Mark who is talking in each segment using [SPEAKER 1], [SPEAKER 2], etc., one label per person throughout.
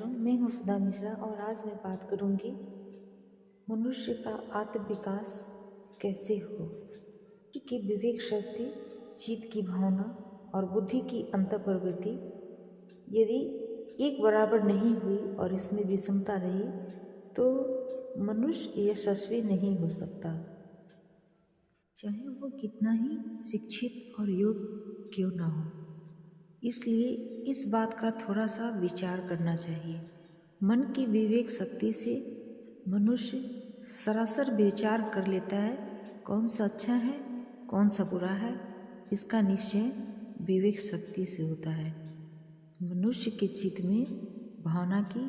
[SPEAKER 1] मित्रों, मैं हूँ सुधा मिश्रा और आज मैं बात करूँगी मनुष्य का आत्म विकास कैसे हो। कि विवेक शक्ति, चित्त की भावना और बुद्धि की अंतःप्रवृत्ति यदि एक बराबर नहीं हुई और इसमें विषमता रही तो मनुष्य यशस्वी नहीं हो सकता, चाहे वो कितना ही शिक्षित और योग्य क्यों ना हो। इसलिए इस बात का थोड़ा सा विचार करना चाहिए। मन की विवेक शक्ति से मनुष्य सरासर विचार कर लेता है कौन सा अच्छा है कौन सा बुरा है। इसका निश्चय विवेक शक्ति से होता है। मनुष्य के चित्त में भावना की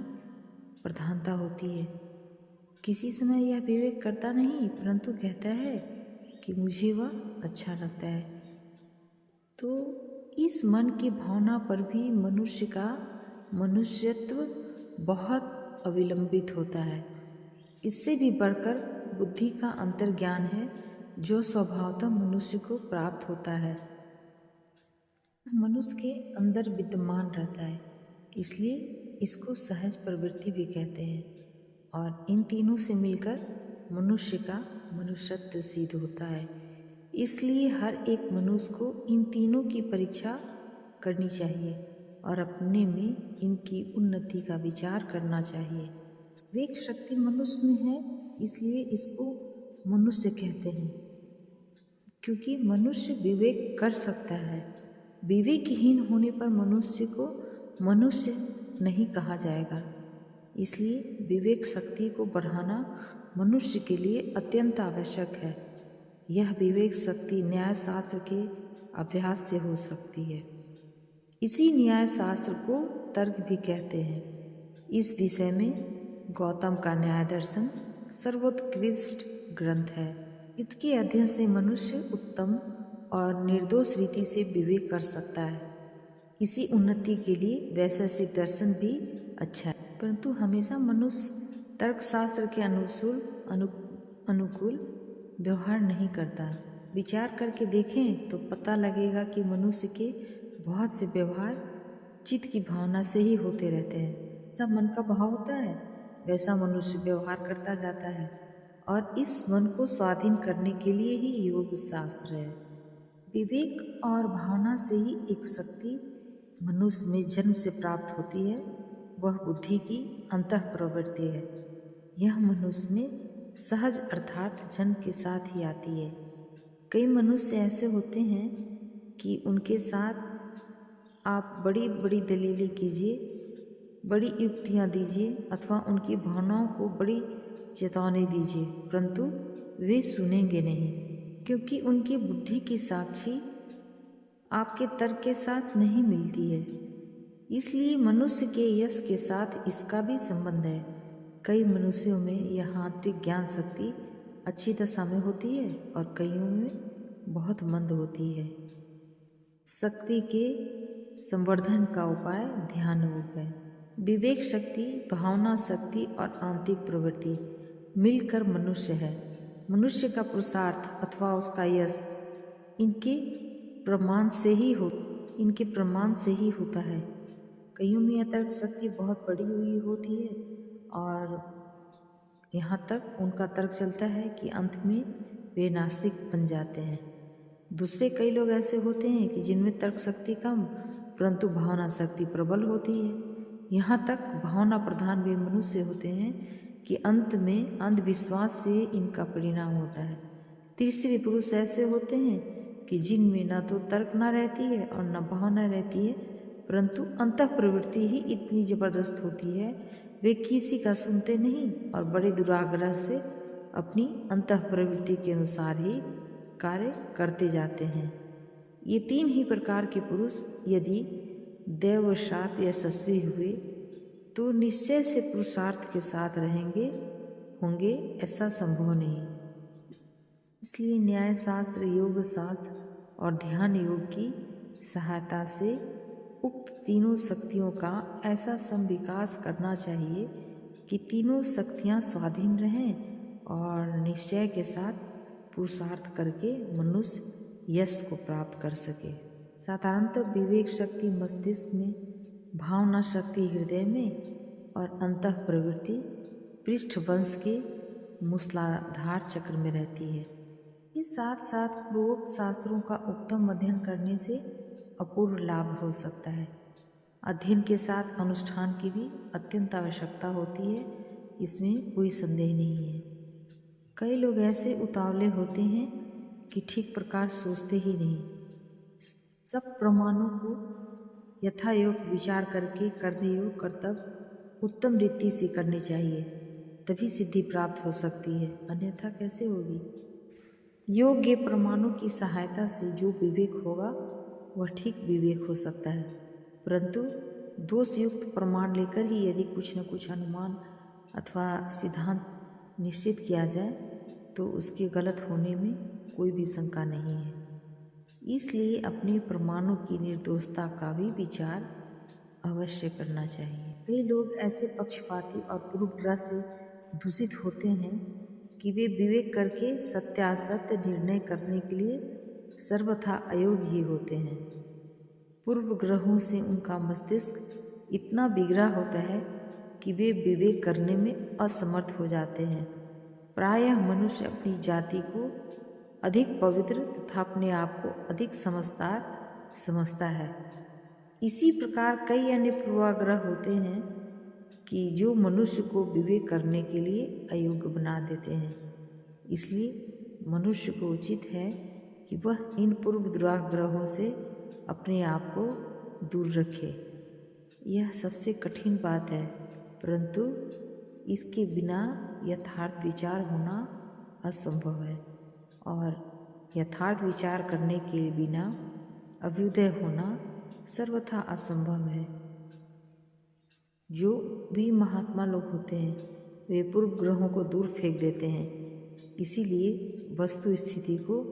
[SPEAKER 1] प्रधानता होती है। किसी समय यह विवेक करता नहीं परंतु कहता है कि मुझे वह अच्छा लगता है। तो इस मन की भावना पर भी मनुष्य का मनुष्यत्व बहुत अविलंबित होता है। इससे भी बढ़कर बुद्धि का अंतर्ज्ञान है जो स्वभावतः मनुष्य को प्राप्त होता है, मनुष्य के अंदर विद्यमान रहता है। इसलिए इसको सहज प्रवृत्ति भी कहते हैं और इन तीनों से मिलकर मनुष्य का मनुष्यत्व सिद्ध होता है। इसलिए हर एक मनुष्य को इन तीनों की परीक्षा करनी चाहिए और अपने में इनकी उन्नति का विचार करना चाहिए। विवेक शक्ति मनुष्य में है इसलिए इसको मनुष्य कहते हैं, क्योंकि मनुष्य विवेक कर सकता है। विवेकहीन होने पर मनुष्य को मनुष्य नहीं कहा जाएगा। इसलिए विवेक शक्ति को बढ़ाना मनुष्य के लिए अत्यंत आवश्यक है। यह विवेक शक्ति न्याय शास्त्र के अभ्यास से हो सकती है। इसी न्याय शास्त्र को तर्क भी कहते हैं। इस विषय में गौतम का न्याय दर्शन सर्वोत्कृष्ट ग्रंथ है। इसके अध्ययन से मनुष्य उत्तम और निर्दोष रीति से विवेक कर सकता है। इसी उन्नति के लिए वैशेषिक दर्शन भी अच्छा है, परंतु हमेशा मनुष्य तर्कशास्त्र के अनुकूल व्यवहार नहीं करता। विचार करके देखें तो पता लगेगा कि मनुष्य के बहुत से व्यवहार चित्त की भावना से ही होते रहते हैं। जब मन का भाव होता है वैसा मनुष्य व्यवहार करता जाता है और इस मन को स्वाधीन करने के लिए ही योग शास्त्र है। विवेक और भावना से ही एक शक्ति मनुष्य में जन्म से प्राप्त होती है, वह बुद्धि की अंतःप्रवृत्ति है। यह मनुष्य में सहज अर्थात जन्म के साथ ही आती है। कई मनुष्य ऐसे होते हैं कि उनके साथ आप बड़ी बड़ी दलीलें कीजिए, बड़ी युक्तियाँ दीजिए अथवा उनकी भावनाओं को बड़ी चेतावनी दीजिए, परंतु वे सुनेंगे नहीं, क्योंकि उनकी बुद्धि की साक्षी आपके तर्क के साथ नहीं मिलती है। इसलिए मनुष्य के यश के साथ इसका भी संबंध है। कई मनुष्यों में यह आंतरिक ज्ञान शक्ति अच्छी दशा में होती है और कईयों में बहुत मंद होती है। शक्ति के संवर्धन का उपाय ध्यान योग है। विवेक शक्ति, भावना शक्ति और आंतरिक प्रवृत्ति मिलकर मनुष्य है। मनुष्य का पुरुषार्थ अथवा उसका यश इनके प्रमाण से ही होता है। कईयों में यह तर्क शक्ति बहुत बड़ी हुई होती है और यहाँ तक उनका तर्क चलता है कि अंत में वे नास्तिक बन जाते हैं। दूसरे कई लोग ऐसे होते हैं कि जिनमें तर्क शक्ति कम परंतु भावना शक्ति प्रबल होती है। यहाँ तक भावना प्रधान वे मनुष्य होते हैं कि अंत में अंधविश्वास से इनका परिणाम होता है। तीसरे पुरुष ऐसे होते हैं कि जिनमें न तो तर्क न रहती है और न भावना रहती है, परंतु अंतःप्रवृत्ति ही इतनी जबरदस्त होती है वे किसी का सुनते नहीं और बड़े दुराग्रह से अपनी अंतःप्रवृत्ति के अनुसार ही कार्य करते जाते हैं। ये तीन ही प्रकार के पुरुष यदि दैववशात यशस्वी हुए तो निश्चय से पुरुषार्थ के साथ होंगे, ऐसा संभव नहीं। इसलिए न्याय शास्त्र, योग शास्त्र और ध्यान योग की सहायता से उक्त तीनों शक्तियों का ऐसा समविकास करना चाहिए कि तीनों शक्तियाँ स्वाधीन रहें और निश्चय के साथ पुरुषार्थ करके मनुष्य यश को प्राप्त कर सके। साधारणतः विवेक शक्ति मस्तिष्क में, भावना शक्ति हृदय में और अंतः प्रवृत्ति पृष्ठवंश के मूसलाधार चक्र में रहती है। इसके साथ साथ पूर्वोक्त शास्त्रों का उत्तम अध्ययन करने से अपूर्व लाभ हो सकता है। अध्ययन के साथ अनुष्ठान की भी अत्यंत आवश्यकता होती है, इसमें कोई संदेह नहीं है। कई लोग ऐसे उतावले होते हैं कि ठीक प्रकार सोचते ही नहीं। सब प्रमाणों को यथायोग विचार करके कर्मयोग कर्तव्य उत्तम रीति से करनी चाहिए, तभी सिद्धि प्राप्त हो सकती है, अन्यथा कैसे होगी। योग्य प्रमाणों की सहायता से जो विवेक होगा वह ठीक विवेक हो सकता है, परंतु दोषयुक्त प्रमाण लेकर ही यदि कुछ न कुछ अनुमान अथवा सिद्धांत निश्चित किया जाए तो उसके गलत होने में कोई भी शंका नहीं है। इसलिए अपने प्रमाणों की निर्दोषता का भी विचार अवश्य करना चाहिए। कई लोग ऐसे पक्षपाती और पूर्वग्रह से दूषित होते हैं कि वे विवेक करके सत्यासत्य निर्णय करने के लिए सर्वथा अयोग्य ही होते हैं। पूर्वग्रहों से उनका मस्तिष्क इतना बिगड़ा होता है कि वे विवेक करने में असमर्थ हो जाते हैं। प्रायः मनुष्य अपनी जाति को अधिक पवित्र तथा अपने आप को अधिक समझदार समझता है। इसी प्रकार कई अन्य पूर्वाग्रह होते हैं कि जो मनुष्य को विवेक करने के लिए अयोग्य बना देते हैं। इसलिए मनुष्य को उचित है कि वह इन पूर्व दुराग्रहों से अपने आप को दूर रखे। यह सबसे कठिन बात है, परंतु इसके बिना यथार्थ विचार होना असंभव है, और यथार्थ विचार करने के बिना अभ्युदय होना सर्वथा असंभव है। जो भी महात्मा लोग होते हैं वे पूर्व ग्रहों को दूर फेंक देते हैं, इसीलिए वस्तु स्थिति को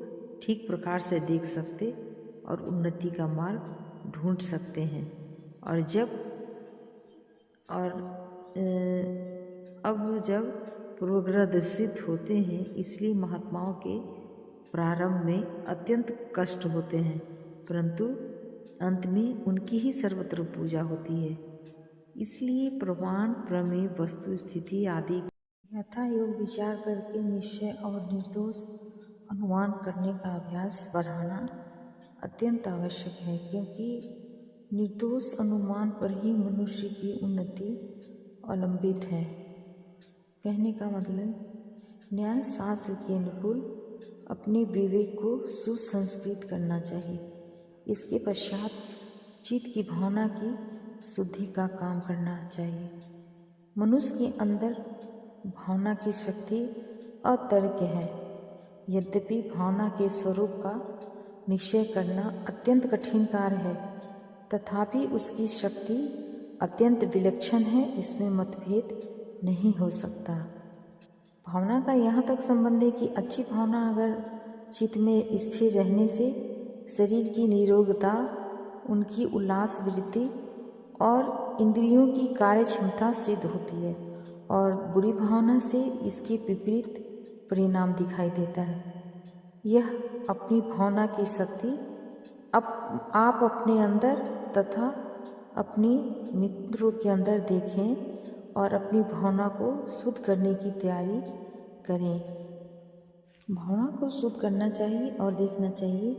[SPEAKER 1] ठीक प्रकार से देख सकते और उन्नति का मार्ग ढूंढ सकते हैं। और अब जब पूर्वग्रह दूषित होते हैं, इसलिए महात्माओं के प्रारंभ में अत्यंत कष्ट होते हैं, परंतु अंत में उनकी ही सर्वत्र पूजा होती है। इसलिए प्रमाण प्रमेय वस्तु स्थिति आदि यथा योग विचार करके निश्चय और निर्दोष अनुमान करने का अभ्यास बढ़ाना अत्यंत आवश्यक है, क्योंकि निर्दोष अनुमान पर ही मनुष्य की उन्नति अवलंबित है। कहने का मतलब, न्याय शास्त्र के अनुकूल अपने विवेक को सुसंस्कृत करना चाहिए। इसके पश्चात चित्त की भावना की शुद्धि का काम करना चाहिए। मनुष्य के अंदर भावना की शक्ति अतर्क्य है। यद्यपि भावना के स्वरूप का निश्चय करना अत्यंत कठिन कार्य है, तथापि उसकी शक्ति अत्यंत विलक्षण है, इसमें मतभेद नहीं हो सकता। भावना का यहाँ तक संबंध है कि अच्छी भावना अगर चित्त में स्थिर रहने से शरीर की निरोगता, उनकी उल्लास वृत्ति और इंद्रियों की कार्य क्षमता सिद्ध होती है, और बुरी भावना से इसके विपरीत परिणाम दिखाई देता है। यह अपनी भावना की शक्ति आप अपने अंदर तथा अपने मित्रों के अंदर देखें और अपनी भावना को शुद्ध करने की तैयारी करें। भावना को शुद्ध करना चाहिए और देखना चाहिए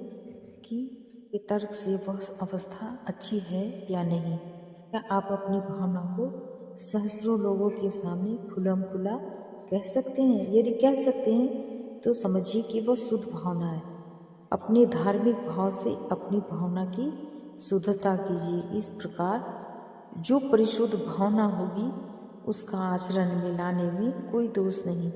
[SPEAKER 1] कि तर्क से वह अवस्था अच्छी है या नहीं। क्या आप अपनी भावना को सहस्रों लोगों के सामने खुला कह सकते हैं? यदि कह सकते हैं तो समझिए कि वह शुद्ध भावना है। अपने धार्मिक भाव से अपनी भावना की शुद्धता कीजिए। इस प्रकार जो परिशुद्ध भावना होगी उसका आचरण में लाने में कोई दोष नहीं।